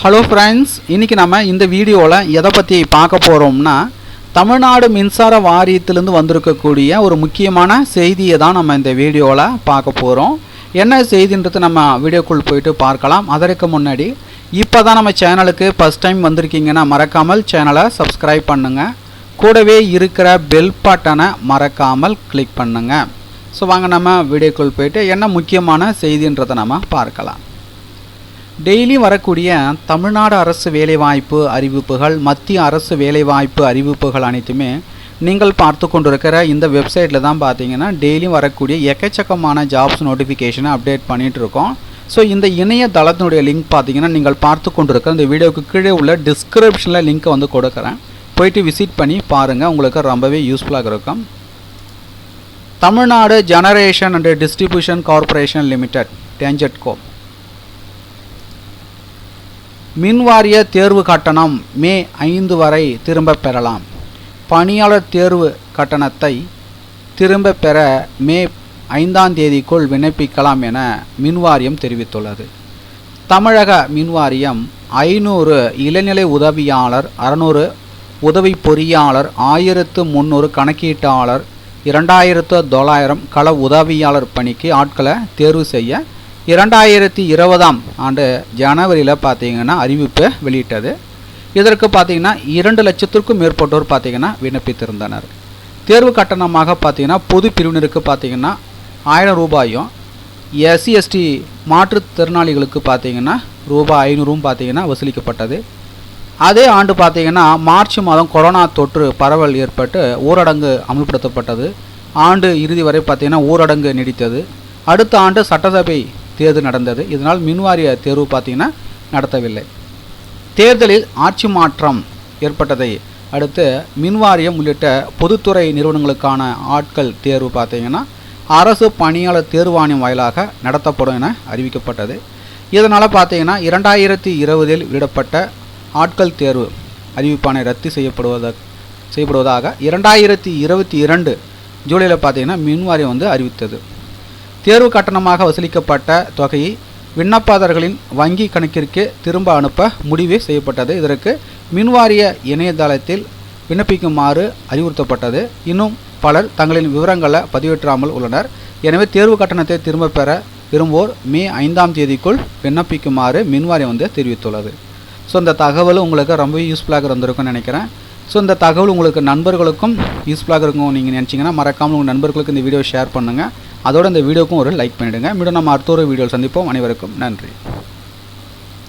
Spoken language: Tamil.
ஹலோ ஃப்ரெண்ட்ஸ், இன்றைக்கி நம்ம இந்த வீடியோவில் எதை பற்றி பார்க்க போகிறோம்னா, தமிழ்நாடு மின்சார வாரியத்திலேருந்து வந்திருக்கக்கூடிய ஒரு முக்கியமான செய்தியை தான் நம்ம இந்த வீடியோவில் பார்க்க போகிறோம். என்ன செய்தின்றது நம்ம வீடியோக்குள் போயிட்டு பார்க்கலாம். அதற்கு முன்னாடி இப்போ தான் நம்ம சேனலுக்கு ஃபஸ்ட் டைம் வந்திருக்கீங்கன்னா மறக்காமல் சேனலை சப்ஸ்கிரைப் பண்ணுங்கள். கூடவே இருக்கிற பெல் பட்டனை மறக்காமல் கிளிக் பண்ணுங்கள். ஸோ வாங்க நம்ம வீடியோக்குள் போயிட்டு என்ன முக்கியமான செய்தின்றதை நம்ம பார்க்கலாம். டெய்லி வரக்கூடிய தமிழ்நாடு அரசு வேலைவாய்ப்பு அறிவிப்புகள், மத்திய அரசு வேலைவாய்ப்பு அறிவிப்புகள் அனைத்துமே நீங்கள் பார்த்து கொண்டிருக்கிற இந்த வெப்சைட்டில் தான் பார்த்தீங்கன்னா டெய்லி வரக்கூடிய எக்கச்சக்கமான ஜாப்ஸ் நோட்டிஃபிகேஷனை அப்டேட் பண்ணிகிட்ருக்கோம். ஸோ இந்த இணையதளத்தினுடைய லிங்க் பார்த்தீங்கன்னா நீங்கள் பார்த்து கொண்டிருக்கிற இந்த வீடியோவுக்கு கீழே உள்ள டிஸ்கிரிப்ஷனில் லிங்க்கை வந்து கொடுக்குறேன். போயிட்டு விசிட் பண்ணி பாருங்கள், உங்களுக்கு ரொம்பவே யூஸ்ஃபுல்லாக இருக்கும். Tamil Nadu generation and distribution corporation limited TANGEDCO மின்வாரிய தேர்வு கட்டணம் மே 5 வரை திரும்ப பெறலாம். பணியாளர் தேர்வு கட்டணத்தை திரும்ப பெற மே 5ஆம் தேதிக்குள் விண்ணப்பிக்கலாம் என மின்வாரியம் தெரிவித்துள்ளது. தமிழக மின்வாரியம் 500 இளநிலை உதவியாளர், 600 உதவி பொறியாளர், 1300 கணக்கீட்டாளர், 2900 கள உதவியாளர் பணிக்கு ஆட்களை தேர்வு செய்ய 2020ஆம் ஆண்டு ஜனவரியில் பார்த்தீங்கன்னா அறிவிப்பு வெளியிட்டது. இதற்கு பார்த்தீங்கன்னா 2 லட்சத்திற்கும் மேற்பட்டோர் பார்த்தீங்கன்னா விண்ணப்பித்திருந்தனர். தேர்வு கட்டணமாக பார்த்தீங்கன்னா பொது பிரிவினருக்கு பார்த்தீங்கன்னா 1000 ரூபாயும், எஸ்சி எஸ்டி மாற்றுத்திறனாளிகளுக்கு பார்த்தீங்கன்னா ரூபாய் 500 பார்த்தீங்கன்னா வசூலிக்கப்பட்டது. அதே ஆண்டு பார்த்தீங்கன்னா மார்ச் மாதம் கொரோனா தொற்று பரவல் ஏற்பட்டு ஊரடங்கு அமல்படுத்தப்பட்டது. ஆண்டு இறுதி வரை பார்த்தீங்கன்னா ஊரடங்கு நீடித்தது. அடுத்த ஆண்டு சட்டசபை தேர்தல் நடந்தது. இதனால் மின்வாரிய தேர்வு பார்த்தீங்கன்னா நடத்தவில்லை. தேர்தலில் ஆட்சி மாற்றம் ஏற்பட்டதை அடுத்து மின்வாரியம் உள்ளிட்ட பொதுத்துறை நிறுவனங்களுக்கான ஆட்கள் தேர்வு பார்த்தீங்கன்னா அரசு பணியாளர் தேர்வாணையம் வாயிலாக நடத்தப்படும் என அறிவிக்கப்பட்டது. இதனால் பார்த்தீங்கன்னா 2020இல் விடப்பட்ட ஆட்கள் தேர்வு அறிவிப்பானை ரத்து செய்யப்படுவதாக 2022 ஜூலையில் பார்த்தீங்கன்னா மின்வாரியம் வந்து அறிவித்தது. தேர்வு கட்டணமாக வசூலிக்கப்பட்ட தொகையை விண்ணப்பதாரர்களின் வங்கி கணக்கிற்கு திரும்ப அனுப்ப முடிவு செய்யப்பட்டது. இதற்கு மின்வாரிய இணையதளத்தில் விண்ணப்பிக்குமாறு அறிவுறுத்தப்பட்டது. இன்னும் பலர் தங்களின் விவரங்களை பதிவேற்றாமல் உள்ளனர். எனவே தேர்வு கட்டணத்தை திரும்ப பெற விரும்புவோர் மே 5ஆம் தேதிக்குள் விண்ணப்பிக்குமாறு மின்வாரியம் வந்து தெரிவித்துள்ளது. ஸோ இந்த தகவல் உங்களுக்கு ரொம்ப யூஸ்ஃபுல்லாக இருந்திருக்கும்னு நினைக்கிறேன். ஸோ இந்த தகவல் உங்களுக்கு நண்பர்களுக்கும் யூஸ்ஃபுல்லாக இருக்கும் நீங்கள் நினச்சிங்கன்னா மறக்காமல் உங்கள் நண்பர்களுக்கு இந்த வீடியோ ஷேர் பண்ணுங்கள். அதோட இந்த வீடியோக்கும் ஒரு லைக் பண்ணிவிடுங்க. மீண்டும் நம்ம அடுத்த ஒரு வீடியோ சந்திப்போம். அனைவருக்கும் நன்றி.